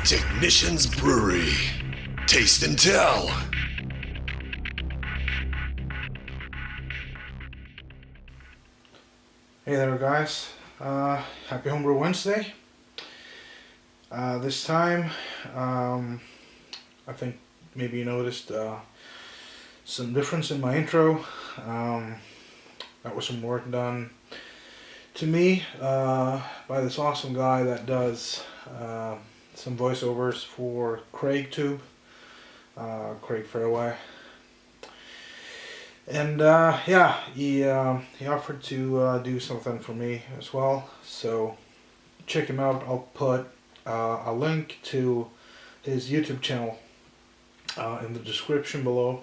Technician's Brewery. Taste and tell. Hey there guys, happy Homebrew Wednesday. This time, I think maybe you noticed some difference in my intro. That was some work done to me by this awesome guy that does some voiceovers for Craig Tube, Craig Fairway. And yeah, he offered to do something for me as well. So check him out. I'll put a link to his YouTube channel in the description below,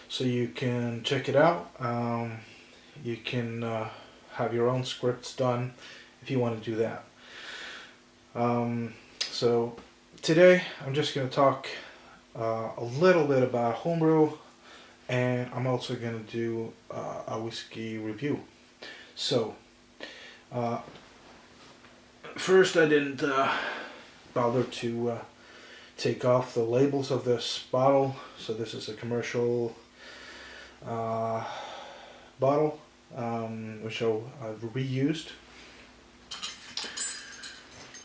so you can check it out. You can have your own scripts done if you want to do that. So today I'm just going to talk a little bit about homebrew. And I'm also going to do a whiskey review. So, first I didn't bother to take off the labels of this bottle. So this is a commercial bottle, which I've reused.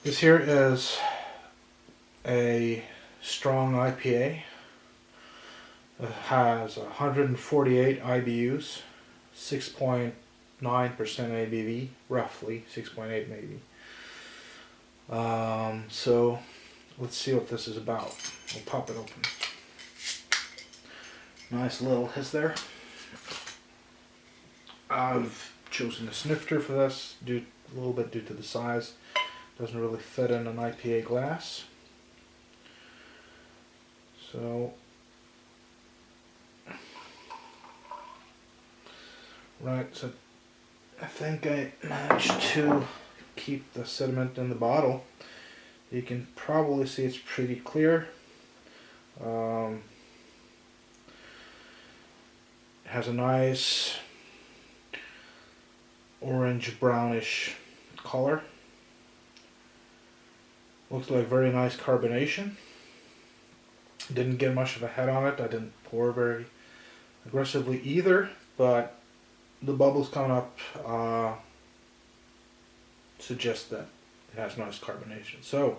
This here is a strong IPA. It has 148 IBUs, 6.9% ABV, roughly 6.8 maybe. So let's see what this is about. I'll pop it open. Nice little hiss there. I've chosen a snifter for this, a little bit due to the size. Doesn't really fit in an IPA glass. So. Right, so I think I managed to keep the sediment in the bottle. You can probably see it's pretty clear. It has a nice orange brownish color. Looks like very nice carbonation. Didn't get much of a head on it. I didn't pour very aggressively either, but the bubbles coming up suggest that it has nice carbonation. So,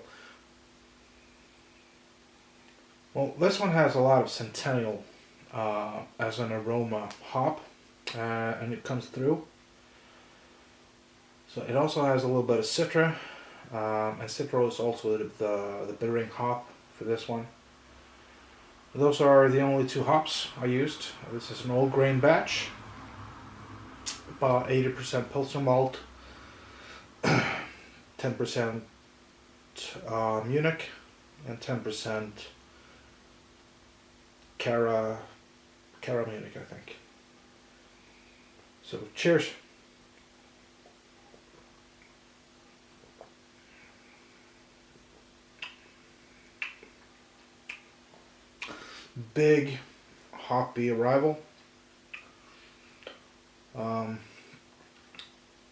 well, this one has a lot of Centennial as an aroma hop, and it comes through. So it also has a little bit of Citra, and Citra is also the bittering hop for this one. Those are the only two hops I used. This is an old grain batch. About 80% Pilsner malt, 10% Munich, and 10% Cara Munich, I think. So, cheers. Big hoppy arrival.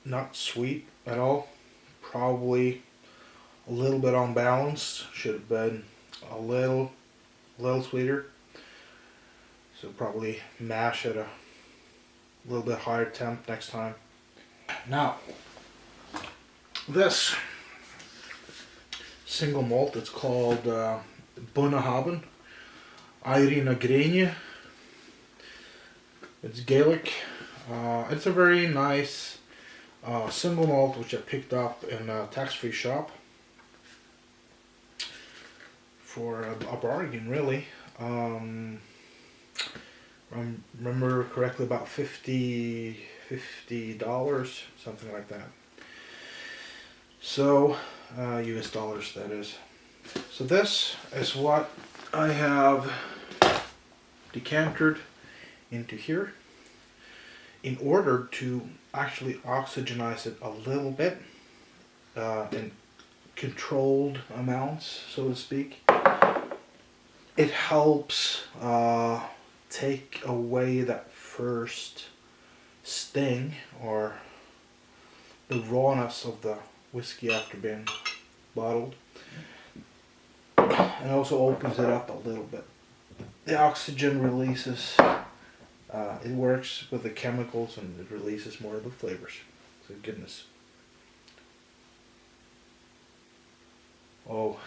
Not sweet at all. Probably a little bit unbalanced. Should have been a little sweeter. So probably mash at a little bit higher temp next time. Now, this single malt, it's called Bunnahabhain Irina Grenia. It's Gaelic. It's a very nice single malt which I picked up in a tax-free shop for a bargain, really. I remember correctly, about $50, something like that. So, US dollars, that is. So this is what I have decanted into here in order to actually oxygenize it a little bit in controlled amounts, so to speak. It helps take away that first sting or the rawness of the whiskey after being bottled. and also opens it up a little bit. The oxygen releases, it works with the chemicals and it releases more of the flavors. So goodness. Oh,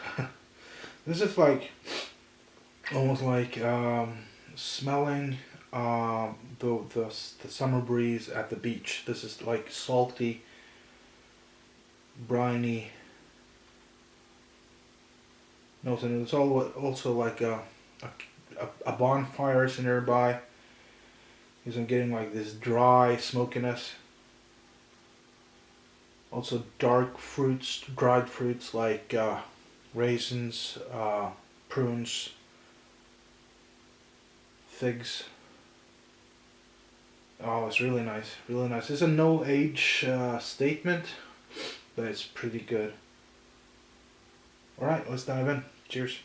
this is like, almost like smelling the summer breeze at the beach. This is like salty, briny. No, so it's also like a bonfire is nearby. Because I'm getting like this dry smokiness. Also dark fruits, dried fruits like raisins, prunes, figs. Oh, it's really nice, really nice. It's a no age statement, but it's pretty good. Alright, let's dive in. Cheers.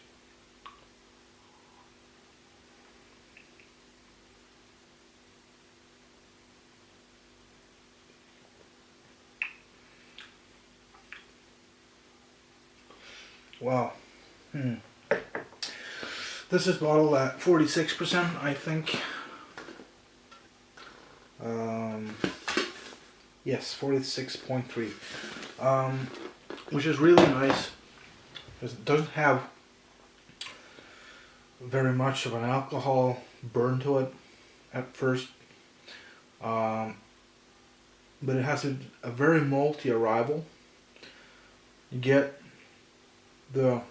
Wow. This is bottled at 46%, I think. Yes, 46.3. Which is really nice. It doesn't have very much of an alcohol burn to it at first. But it has a very malty arrival. You get the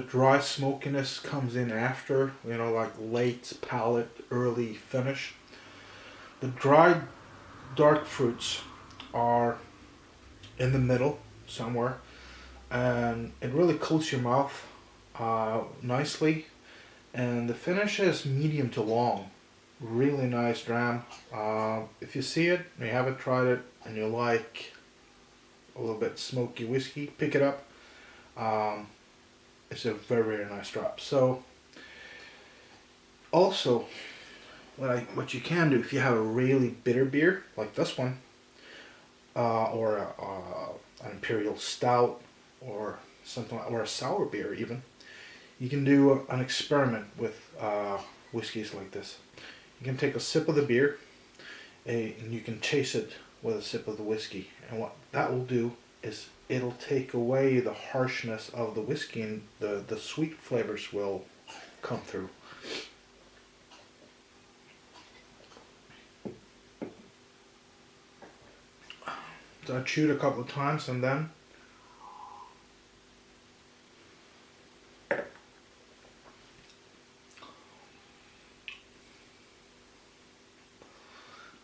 dry smokiness comes in after, like late palate, early finish. The dried dark fruits are in the middle somewhere, and it really coats your mouth nicely. And the finish is medium to long. Really nice dram. If you see it, you haven't tried it, and you like a little bit smoky whiskey, pick it up. It's a very, very nice drop. So, also, what you can do if you have a really bitter beer like this one, or an imperial stout, or something, or a sour beer even, you can do an experiment with whiskeys like this. You can take a sip of the beer, and you can chase it with a sip of the whiskey, and what that will do is it'll take away the harshness of the whiskey, and the sweet flavors will come through. So I chewed a couple of times, and then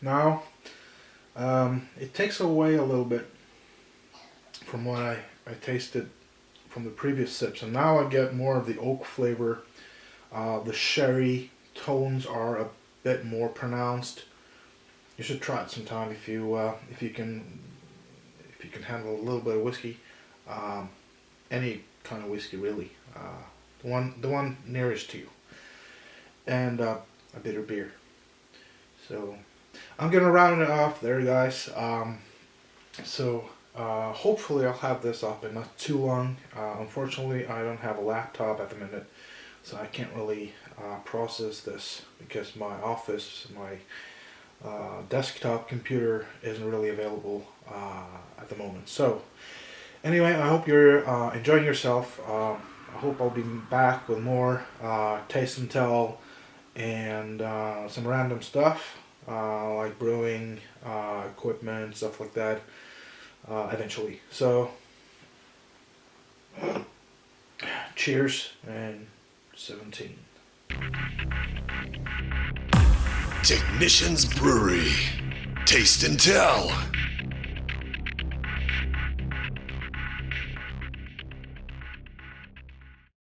now it takes away a little bit from what I tasted from the previous sips, and now I get more of the oak flavor. The sherry tones are a bit more pronounced. You should try it sometime if you can handle a little bit of whiskey, any kind of whiskey really, the one nearest to you, and a bitter beer. So I'm gonna round it off there, guys. Hopefully I'll have this up in not too long. Unfortunately, I don't have a laptop at the minute, so I can't really process this because my office, my desktop computer isn't really available at the moment. So anyway, I hope you're enjoying yourself. I hope I'll be back with more taste and tell and some random stuff like brewing equipment, stuff like that, eventually. So cheers, and 17. Technician's Brewery. Taste and tell.